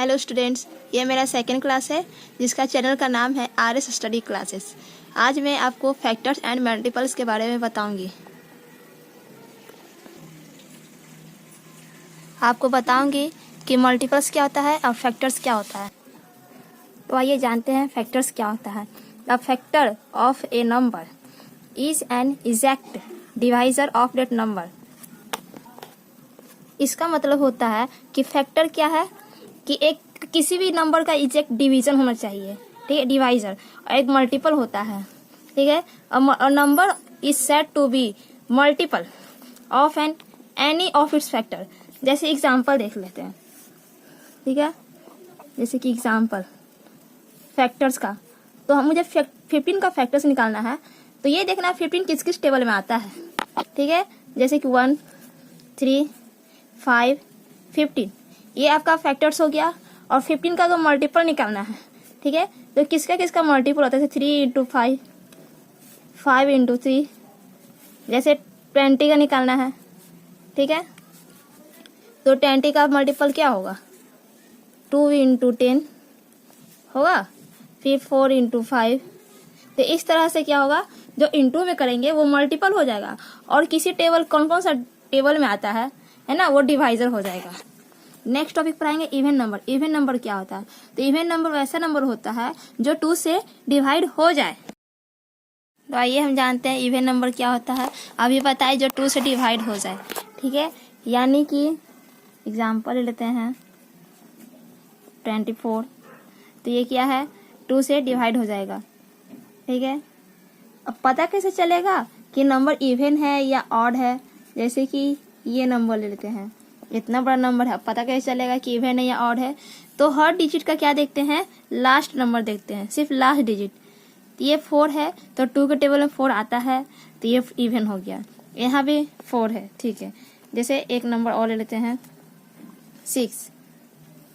Hello students, ये मेरा second class है जिसका चैनल का नाम है RS स्टडी क्लासेस। आज मैं आपको फैक्टर्स एंड मल्टीपल्स के बारे में बताऊंगी। आपको बताऊंगी कि मल्टीपल्स क्या होता है और फैक्टर्स क्या होता है। तो आइए जानते हैं फैक्टर्स क्या होता है। The factor of A number is an exact divisor of that number. इसका मतलब होता है कि फैक्टर क्या है कि एक किसी भी नंबर का एग्जैक्ट डिवीजन होना चाहिए, ठीक है, डिवाइजर। और एक मल्टीपल होता है, ठीक है। A number is said to be multiple of any of its factor. जैसे एग्जांपल देख लेते हैं, ठीक है। जैसे कि एग्जांपल फैक्टर्स का, तो हम मुझे 15 का फैक्टर्स निकालना है। तो ये देखना है 15 किस किस टेबल में आता है, ठीक है। जैसे कि 1, 3, 5, 15 ये आपका फैक्टर्स हो गया। और 15 का तो मल्टीपल निकालना है, ठीक है। तो किसका किसका मल्टीपल होता है? 3 इंटू 5, 5 इंटू 3। जैसे 20 का निकालना है, ठीक है। तो 20 का मल्टीपल क्या होगा? 2 इंटू 10 होगा, फिर 4 इंटू 5। तो इस तरह से क्या होगा, जो इंटू में करेंगे वो मल्टीपल हो जाएगा। और किसी टेबल कौन कौन सा टेबल में आता है ना, वो डिवाइजर हो जाएगा। नेक्स्ट टॉपिक पढ़ाएंगे इवन नंबर। इवन नंबर क्या होता है? तो इवन नंबर वैसा नंबर होता है जो 2 से डिवाइड हो जाए। तो आइए हम जानते हैं इवन नंबर क्या होता है। अभी बताइए जो 2 से डिवाइड हो जाए, ठीक है। यानी कि एग्जांपल ले लेते हैं 24। तो ये क्या है? 2 से डिवाइड हो जाएगा, ठीक है। अब पता कैसे चलेगा कि नंबर इवन है या ऑड है? जैसे कि ये नंबर ले लेते हैं, इतना बड़ा नंबर है, पता कैसे चलेगा कि इवन है या ऑड है? तो हर डिजिट का क्या देखते हैं? लास्ट नंबर देखते हैं, सिर्फ लास्ट डिजिट। तो ये 4 है, तो 2 के टेबल में 4 आता है, तो ये इवन हो गया। यहाँ भी 4 है, ठीक है। जैसे एक नंबर और ले लेते हैं 6।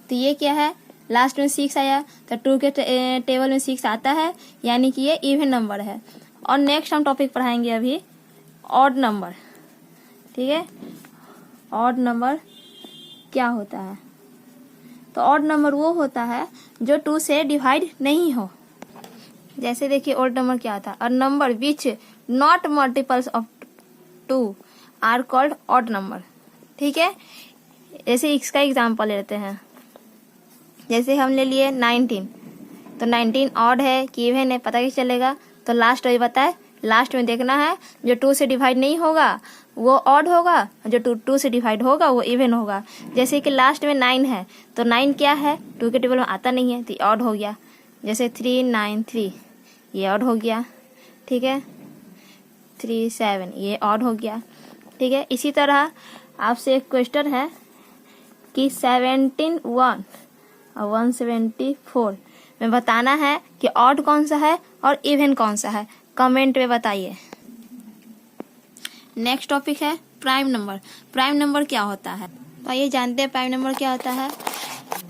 तो ये क्या है? लास्ट में 6 आया, तो 2 के टेबल में 6 आता है, यानी कि ये इवन नंबर है। और नेक्स्ट हम टॉपिक पढ़ाएंगे अभी ऑड नंबर, ठीक है। ऑड नंबर क्या होता है? तो ऑड नंबर वो होता है जो 2 से डिवाइड नहीं हो। जैसे देखिए ऑड नंबर क्या होता है? A number which not multiples of 2 are called odd number, ठीक है। जैसे इसका एग्जांपल लेते हैं, जैसे हम ले लिए 19। तो 19 ऑड है कि इवन है, पता कैसे चलेगा? तो लास्ट वही बताए, लास्ट में देखना है जो 2 से डिवाइड नहीं होगा वो ऑड होगा, जो 2 से डिवाइड होगा वो इवन होगा। जैसे कि लास्ट में 9 है, तो 9 क्या है? 2 के टेबल में आता नहीं है, तो ऑड हो गया। जैसे 393 ये ऑड हो गया, ठीक है। 37 ये ऑड हो गया, ठीक है। इसी तरह आपसे एक क्वेश्चन है कि 17, 1 और 174 में बताना है कि ऑड कौन सा है और इवन कौन सा है। कमेंट में बताइए। नेक्स्ट टॉपिक है प्राइम नंबर। प्राइम नंबर क्या होता है? तो आइए जानते हैं प्राइम नंबर क्या होता है।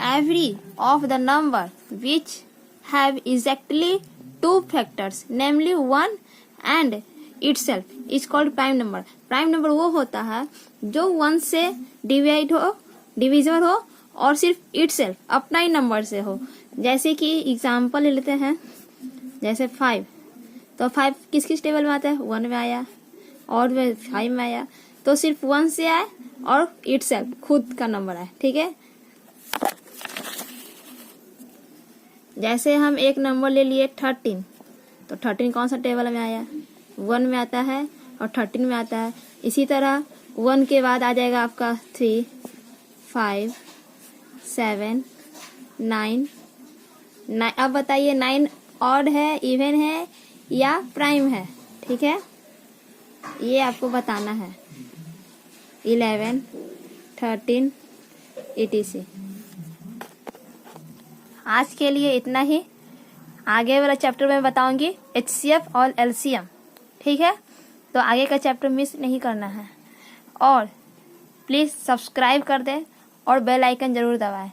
Every of the number which have exactly 2 factors namely 1 and itself is called prime number. Prime number वो होता है जो 1 से डिविजिबल हो और सिर्फ इटसेल्फ अपना ही नंबर से हो। जैसे कि एग्जांपल ले लेते हैं, जैसे 5। तो 5 किस किस टेबल में आता है? 1 में आया और 5 में आया, तो सिर्फ 1 से आए और इटसेल्फ खुद का नंबर है, ठीक है। जैसे हम एक नंबर ले लिए 13। तो 13 कौन सा टेबल में आया? 1 में आता है और 13 में आता है। इसी तरह 1 के बाद आ जाएगा आपका 3, 5, 7, 9। अब बताइए 9 ऑड है, इवन है या प्राइम है, ठीक है। ये आपको बताना है। 11, 13 etc। आज के लिए इतना ही। आगे वाला चैप्टर में बताऊंगी HCF और LCM, ठीक है। तो आगे का चैप्टर मिस नहीं करना है। और प्लीज़ सब्सक्राइब कर दें और बेल आइकन ज़रूर दबाएं।